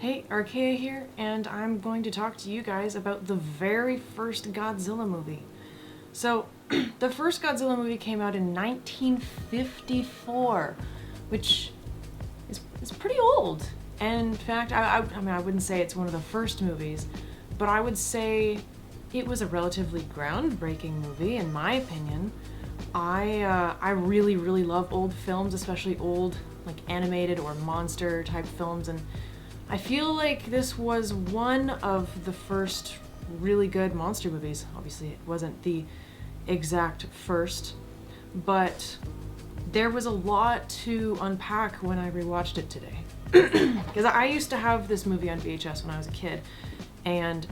Hey, Arkea here, and I'm going to talk to you guys about the very first Godzilla movie. So, the first Godzilla movie came out in 1954, which is pretty old. And in fact, I mean, I wouldn't say it's one of the first movies, but I would say it was a relatively groundbreaking movie, in my opinion. I really, really love old films, especially old, like animated or monster type films, and I feel like this was one of the first really good monster movies. Obviously, it wasn't the exact first, but there was a lot to unpack when I rewatched it today. Because I used to have this movie on VHS when I was a kid, and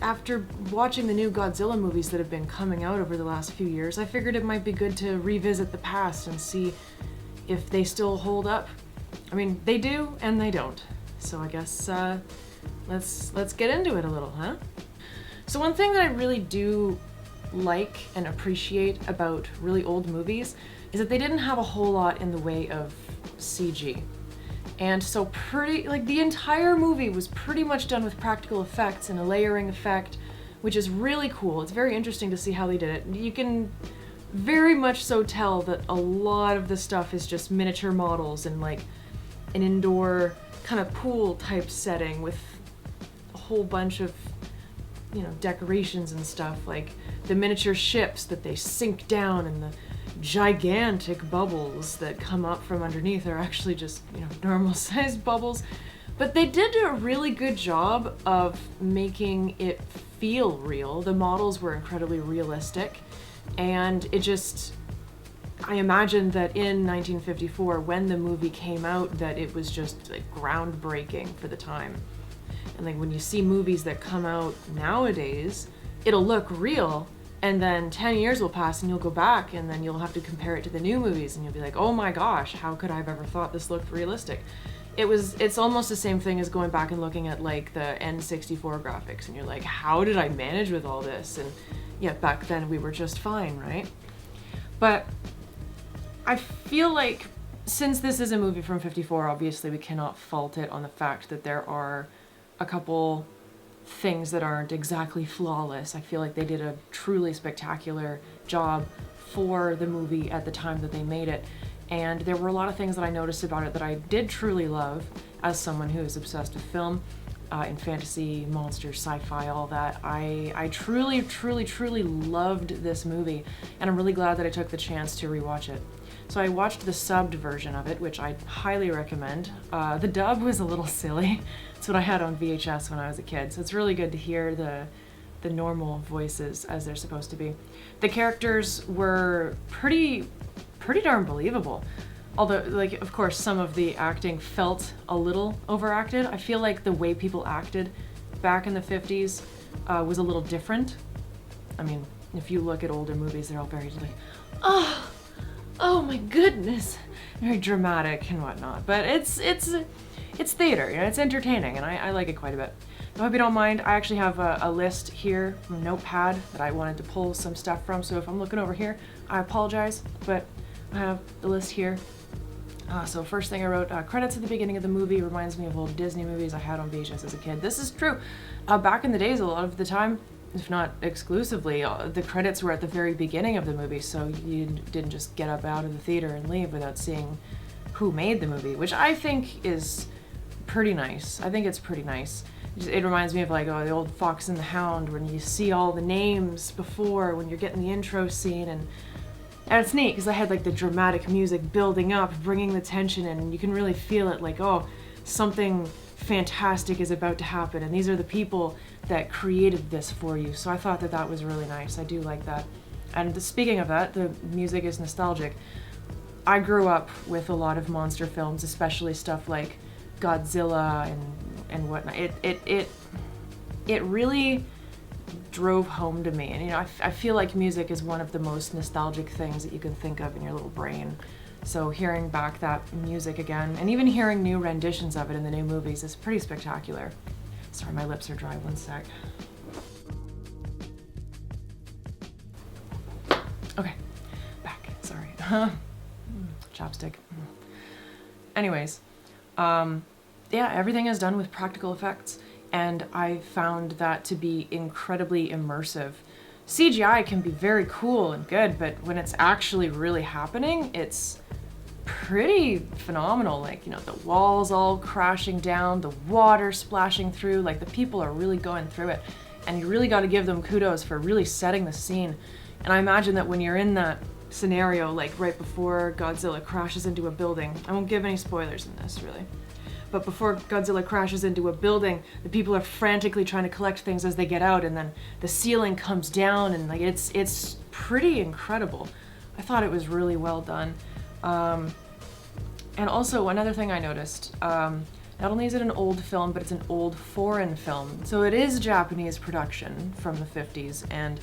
after watching the new Godzilla movies that have been coming out over the last few years, I figured it might be good to revisit the past and see if they still hold up. I mean, they do and they don't. So I guess let's get into it a little, huh? So one thing that I really do like and appreciate about really old movies is that they didn't have a whole lot in the way of CG. And so the entire movie was pretty much done with practical effects and a layering effect, which is really cool. It's very interesting to see how they did it. You can very much so tell that a lot of the stuff is just miniature models and like an indoor kind of pool type setting with a whole bunch of, decorations and stuff, like the miniature ships that they sink down and the gigantic bubbles that come up from underneath are actually just, normal sized bubbles. But they did do a really good job of making it feel real. The models were incredibly realistic, and I imagine that in 1954, when the movie came out, that it was just like groundbreaking for the time. And like when you see movies that come out nowadays, it'll look real, and then 10 years will pass and you'll go back and then you'll have to compare it to the new movies and you'll be like, oh my gosh, how could I have ever thought this looked realistic? It's almost the same thing as going back and looking at like the N64 graphics and you're like, how did I manage with all this? And yet back then we were just fine, right? But I feel like since this is a movie from 54, obviously we cannot fault it on the fact that there are a couple things that aren't exactly flawless. I feel like they did a truly spectacular job for the movie at the time that they made it. And there were a lot of things that I noticed about it that I did truly love as someone who is obsessed with film, in fantasy, monsters, sci-fi, all that. I truly, truly, truly loved this movie, and I'm really glad that I took the chance to rewatch it. So I watched the subbed version of it, which I highly recommend. The dub was a little silly. That's what I had on VHS when I was a kid, so it's really good to hear the normal voices as they're supposed to be. The characters were pretty darn believable. Although, like, of course, some of the acting felt a little overacted. I feel like the way people acted back in the 50s was a little different. I mean, if you look at older movies, they're all very like, oh my goodness, very dramatic and whatnot. But it's theater, it's entertaining, and I like it quite a bit. I hope you don't mind. I actually have a list here, a notepad that I wanted to pull some stuff from. So if I'm looking over here, I apologize, but I have the list here. So first thing I wrote, credits at the beginning of the movie reminds me of old Disney movies I had on VHS as a kid. This is true. Back in the days, a lot of the time, if not exclusively, the credits were at the very beginning of the movie, so you didn't just get up out of the theater and leave without seeing who made the movie, which I think is pretty nice. I think it's pretty nice. It reminds me of like the old Fox and the Hound, when you see all the names before when you're getting the intro scene, and it's neat because I had like the dramatic music building up, bringing the tension in, and you can really feel it like, oh, something fantastic is about to happen, and these are the people that created this for you. So I thought that was really nice. I do like that. And speaking of that, the music is nostalgic. I grew up with a lot of monster films, especially stuff like Godzilla and whatnot. It really drove home to me, and I feel like music is one of the most nostalgic things that you can think of in your little brain. So hearing back that music again, and even hearing new renditions of it in the new movies, is pretty spectacular. Sorry, my lips are dry, one sec. Okay, back, sorry. Chopstick. Anyways, yeah, everything is done with practical effects, and I found that to be incredibly immersive. CGI can be very cool and good, but when it's actually really happening, it's pretty phenomenal. Like, you know, the walls all crashing down, the water splashing through, like the people are really going through it. And you really got to give them kudos for really setting the scene. And I imagine that when you're in that scenario, like right before Godzilla crashes into a building, I won't give any spoilers in this really, but before Godzilla crashes into a building, the people are frantically trying to collect things as they get out, and then the ceiling comes down, and like it's pretty incredible. I thought it was really well done. And also another thing I noticed, not only is it an old film, but it's an old foreign film. So it is Japanese production from the 50s, and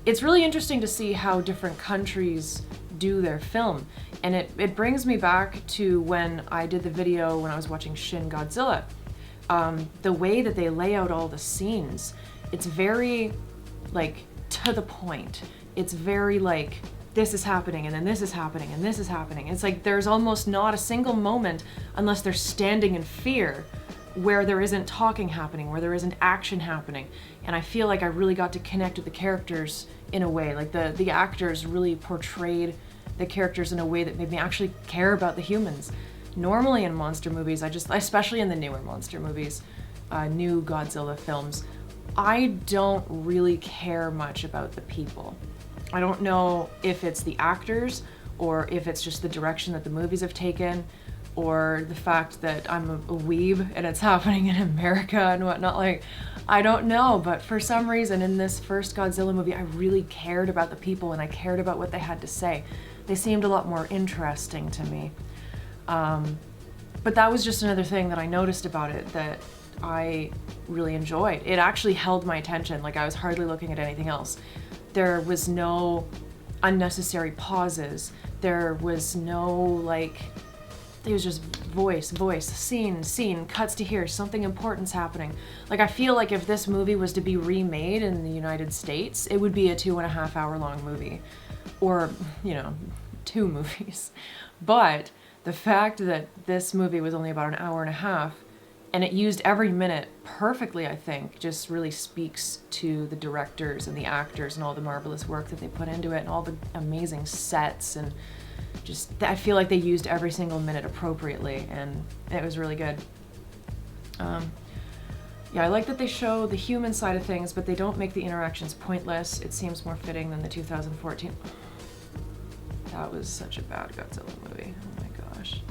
it's really interesting to see how different countries do their film. And it brings me back to when I did the video when I was watching Shin Godzilla. The way that they lay out all the scenes, it's very like to the point. It's very like, this is happening, and then this is happening, and this is happening. It's like there's almost not a single moment, unless they're standing in fear, where there isn't talking happening, where there isn't action happening. And I feel like I really got to connect with the characters in a way. Like the actors really portrayed the characters in a way that made me actually care about the humans. Normally in monster movies, especially in the newer monster movies, new Godzilla films, I don't really care much about the people. I don't know if it's the actors or if it's just the direction that the movies have taken, or the fact that I'm a weeb and it's happening in America and whatnot. Like, I don't know, but for some reason in this first Godzilla movie, I really cared about the people and I cared about what they had to say. They seemed a lot more interesting to me. But that was just another thing that I noticed about it that I really enjoyed. It actually held my attention, like I was hardly looking at anything else. There was no unnecessary pauses. There was no like, it was just voice, scene, cuts to here, something important's happening. Like I feel like if this movie was to be remade in the United States, it would be a 2.5 hour long movie. Or, you know, 2 movies. But the fact that this movie was only about 1.5 hours, and it used every minute perfectly, I think, just really speaks to the directors and the actors and all the marvelous work that they put into it and all the amazing sets, and just, I feel like they used every single minute appropriately, and it was really good. Yeah, I like that they show the human side of things, but they don't make the interactions pointless. It seems more fitting than the 2014. That was such a bad Godzilla movie. Oh my gosh.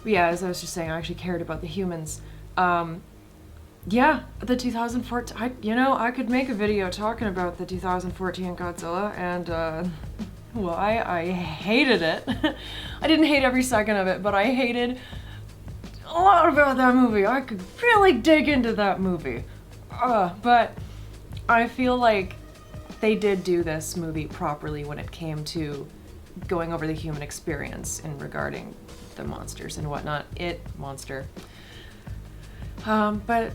But yeah, as I was just saying, I actually cared about the humans. Yeah, the 2014, I could make a video talking about the 2014 Godzilla, and well, I hated it. I didn't hate every second of it, but I hated a lot about that movie. I could really dig into that movie. But I feel like they did do this movie properly when it came to going over the human experience in regarding the monsters and whatnot. But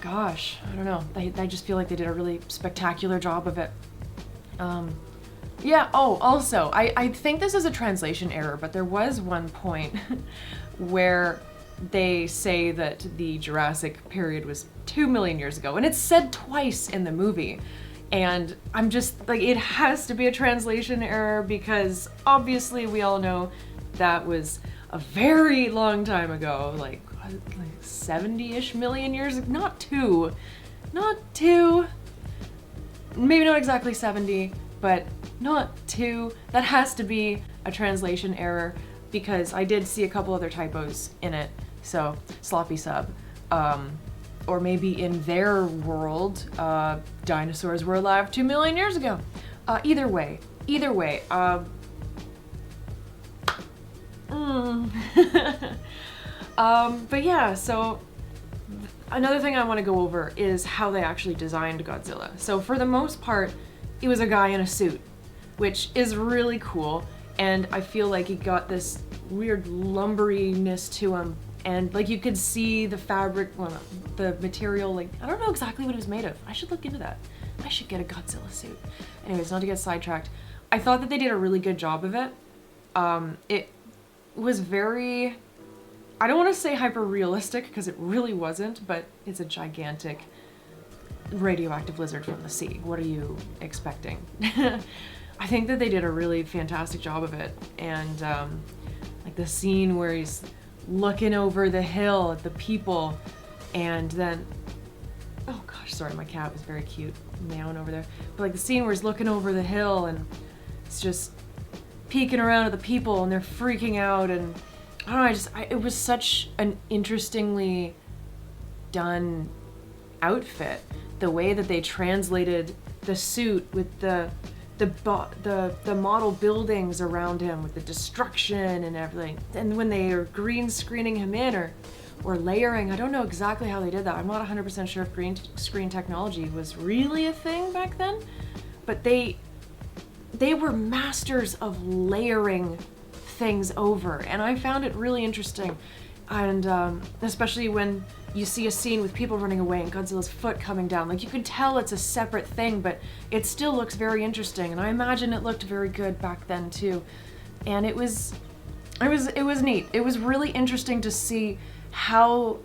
gosh, I don't know. I just feel like they did a really spectacular job of it. Yeah, oh, also, I think this is a translation error, but there was one point where they say that the Jurassic period was 2 million years ago, and it's said twice in the movie. And I'm just like, it has to be a translation error, because obviously we all know that was a very long time ago, like 70-ish million years, not two, maybe not exactly 70, but not 2. That has to be a translation error, because I did see a couple other typos in it, so sloppy sub. Or maybe in their world, dinosaurs were alive 2 million years ago. Either way. But yeah, so another thing I want to go over is how they actually designed Godzilla. So for the most part, it was a guy in a suit, which is really cool, and I feel like he got this weird lumberiness to him, and like you could see the fabric, well, the material, like I don't know exactly what it was made of. I should look into that. I should get a Godzilla suit. Anyways, not to get sidetracked. I thought that they did a really good job of it. It was very I don't want to say hyper realistic because it really wasn't, but it's a gigantic radioactive lizard from the sea. What are you expecting? I think that they did a really fantastic job of it. And like the scene where he's looking over the hill at the people, and then, oh gosh, sorry, my cat was very cute meowing over there. But like the scene where he's looking over the hill and it's just peeking around at the people and they're freaking out, and I don't know, it was such an interestingly done outfit. The way that they translated the suit with the model buildings around him with the destruction and everything. And when they are green screening him in or layering, I don't know exactly how they did that. I'm not 100% sure if green screen technology was really a thing back then, but they were masters of layering things over, and I found it really interesting. And especially when you see a scene with people running away and Godzilla's foot coming down, like you can tell it's a separate thing, but it still looks very interesting, and I imagine it looked very good back then too. And it was neat. It was really interesting to see how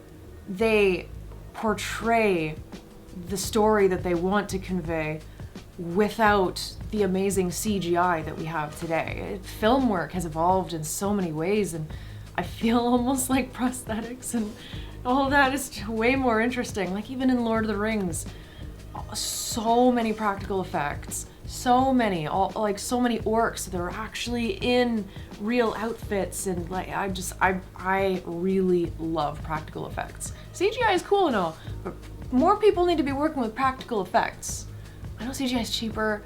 they portray the story that they want to convey without the amazing CGI that we have today. Film work has evolved in so many ways, and I feel almost like prosthetics and all of that is way more interesting. Like even in Lord of the Rings, so many practical effects, so many orcs that are actually in real outfits, and like I really love practical effects. CGI is cool and all, but more people need to be working with practical effects. I know CGI is cheaper,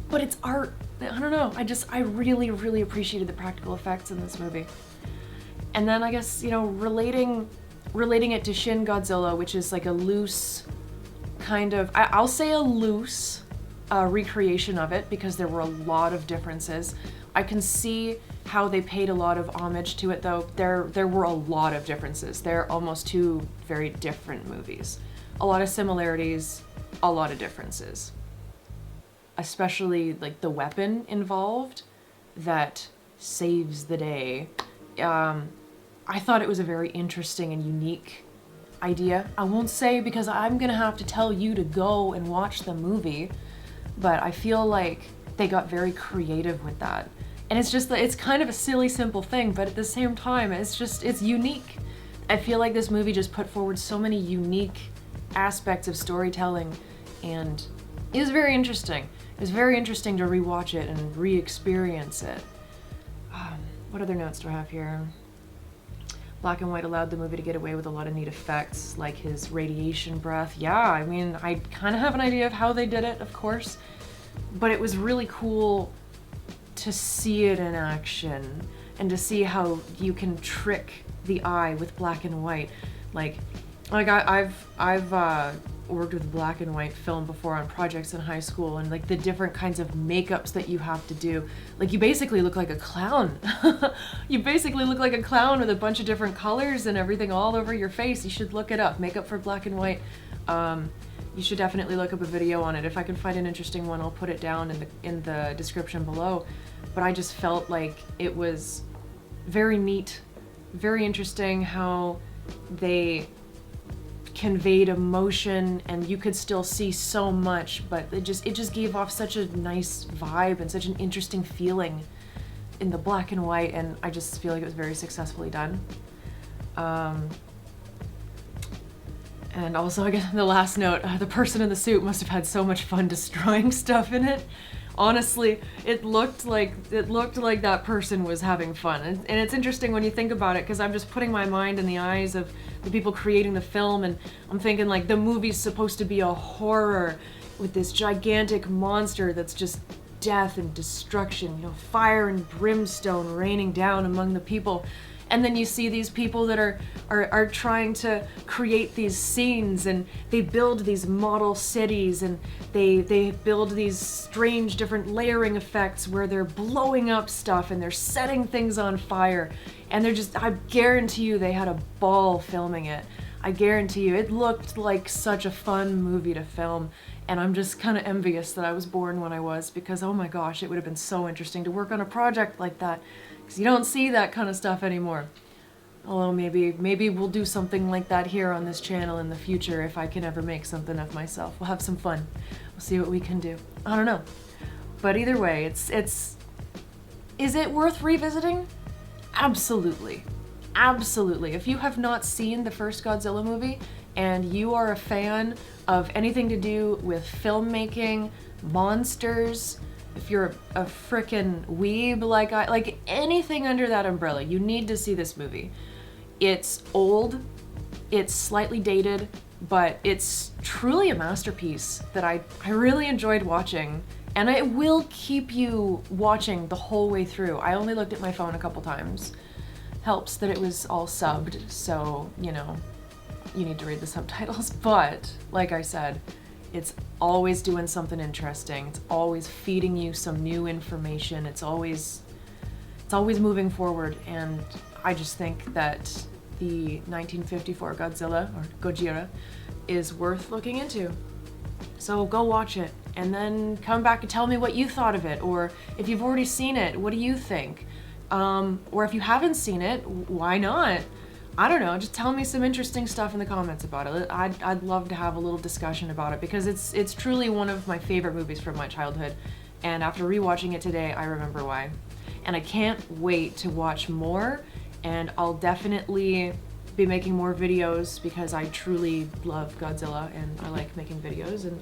but it's art. I don't know. I really, really appreciated the practical effects in this movie. And then I guess, relating it to Shin Godzilla, which is like a loose kind of, I'll say a loose recreation of it because there were a lot of differences. I can see how they paid a lot of homage to it, though. There were a lot of differences. They're almost two very different movies. A lot of similarities, a lot of differences. Especially like the weapon involved that saves the day. I thought it was a very interesting and unique idea. I won't say because I'm gonna have to tell you to go and watch the movie, but I feel like they got very creative with that. And it's kind of a silly, simple thing, but at the same time, it's unique. I feel like this movie just put forward so many unique aspects of storytelling, and it was very interesting. It was very interesting to rewatch it and re-experience it. What other notes do I have here? Black and white allowed the movie to get away with a lot of neat effects, like his radiation breath. Yeah, I mean, I kind of have an idea of how they did it, of course, but it was really cool to see it in action and to see how you can trick the eye with black and white. Like I've worked with black and white film before on projects in high school, and like the different kinds of makeups that you have to do. Like you basically look like a clown. You basically look like a clown with a bunch of different colors and everything all over your face. You should look it up. Makeup for black and white. You should definitely look up a video on it. If I can find an interesting one, I'll put it down in the description below. But I just felt like it was very neat, very interesting how they conveyed emotion, and you could still see so much, but it just gave off such a nice vibe and such an interesting feeling in the black and white, and I just feel like it was very successfully done. And also, I guess the last note, the person in the suit must have had so much fun destroying stuff in it. Honestly, it looked like that person was having fun. And it's interesting when you think about it, because I'm just putting my mind in the eyes of the people creating the film, and I'm thinking like the movie's supposed to be a horror with this gigantic monster that's just death and destruction, fire and brimstone raining down among the people. And then you see these people that are trying to create these scenes, and they build these model cities, and they build these strange different layering effects where they're blowing up stuff and they're setting things on fire. And I guarantee you they had a ball filming it. I guarantee you it looked like such a fun movie to film. And I'm just kind of envious that I was born when I was, because oh my gosh, it would have been so interesting to work on a project like that. You don't see that kind of stuff anymore. Although maybe we'll do something like that here on this channel in the future if I can ever make something of myself. We'll have some fun. We'll see what we can do. I don't know. But either way, is it worth revisiting? Absolutely. Absolutely. If you have not seen the first Godzilla movie and you are a fan of anything to do with filmmaking, monsters, if you're a frickin' weeb like anything under that umbrella, you need to see this movie. It's old, it's slightly dated, but it's truly a masterpiece that I really enjoyed watching, and it will keep you watching the whole way through. I only looked at my phone a couple times. Helps that it was all subbed, so, you know, you need to read the subtitles, but like I said, it's always doing something interesting. It's always feeding you some new information. It's always moving forward, and I just think that the 1954 Godzilla is worth looking into. So go watch it and then come back and tell me what you thought of it, or if you've already seen it, what do you think? Or if you haven't seen it, why not? I don't know, just tell me some interesting stuff in the comments about it. I'd love to have a little discussion about it, because it's truly one of my favorite movies from my childhood, and after rewatching it today, I remember why. And I can't wait to watch more, and I'll definitely be making more videos because I truly love Godzilla and I like making videos, and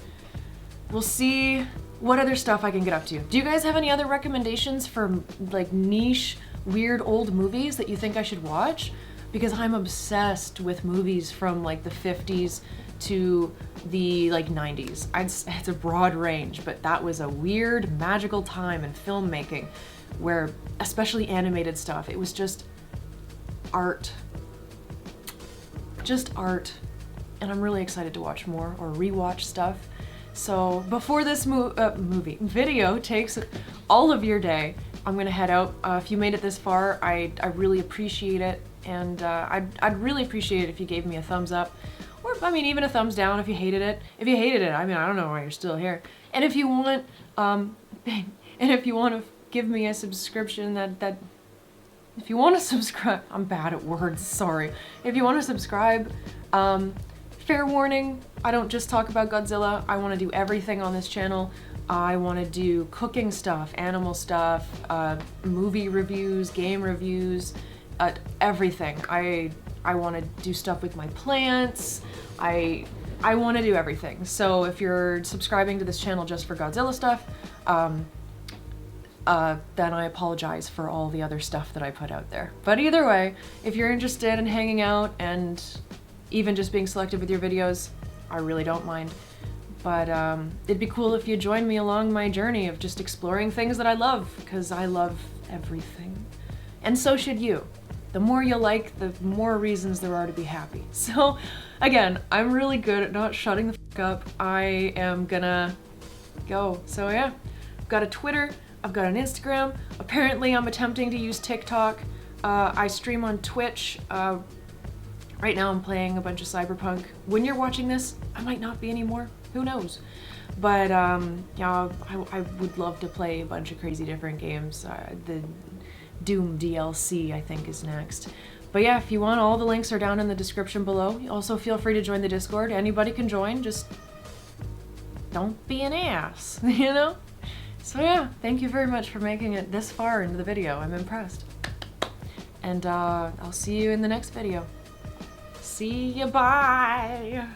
we'll see what other stuff I can get up to. Do you guys have any other recommendations for like niche, weird old movies that you think I should watch? Because I'm obsessed with movies from like the 50s to the like 90s. It's a broad range, but that was a weird, magical time in filmmaking where, especially animated stuff, it was just art. Just art. And I'm really excited to watch more or rewatch stuff. So before this video takes all of your day, I'm gonna head out. If you made it this far, I really appreciate it, and I'd really appreciate it if you gave me a thumbs up, or I mean even a thumbs down if you hated it. If you hated it, I mean I don't know why you're still here. And if you want, to give me a subscription, if you want to subscribe, I'm bad at words, sorry. If you want to subscribe, fair warning, I don't just talk about Godzilla. I want to do everything on this channel. I want to do cooking stuff, animal stuff, movie reviews, game reviews, everything. I want to do stuff with my plants. I want to do everything. So if you're subscribing to this channel just for Godzilla stuff, then I apologize for all the other stuff that I put out there. But either way, if you're interested in hanging out and even just being selective with your videos, I really don't mind. But it'd be cool if you joined me along my journey of just exploring things that I love, because I love everything. And so should you. The more you like, the more reasons there are to be happy. So again, I'm really good at not shutting the fuck up. I am gonna go. So yeah, I've got a Twitter, I've got an Instagram. Apparently I'm attempting to use TikTok. I stream on Twitch. Right now I'm playing a bunch of Cyberpunk. When you're watching this, I might not be anymore. Who knows? But yeah, I would love to play a bunch of crazy different games. The Doom DLC I think is next. But yeah, if you want, all the links are down in the description below. Also feel free to join the Discord. Anybody can join, just don't be an ass, you know? So yeah, thank you very much for making it this far into the video. I'm impressed. And I'll see you in the next video. See ya, bye!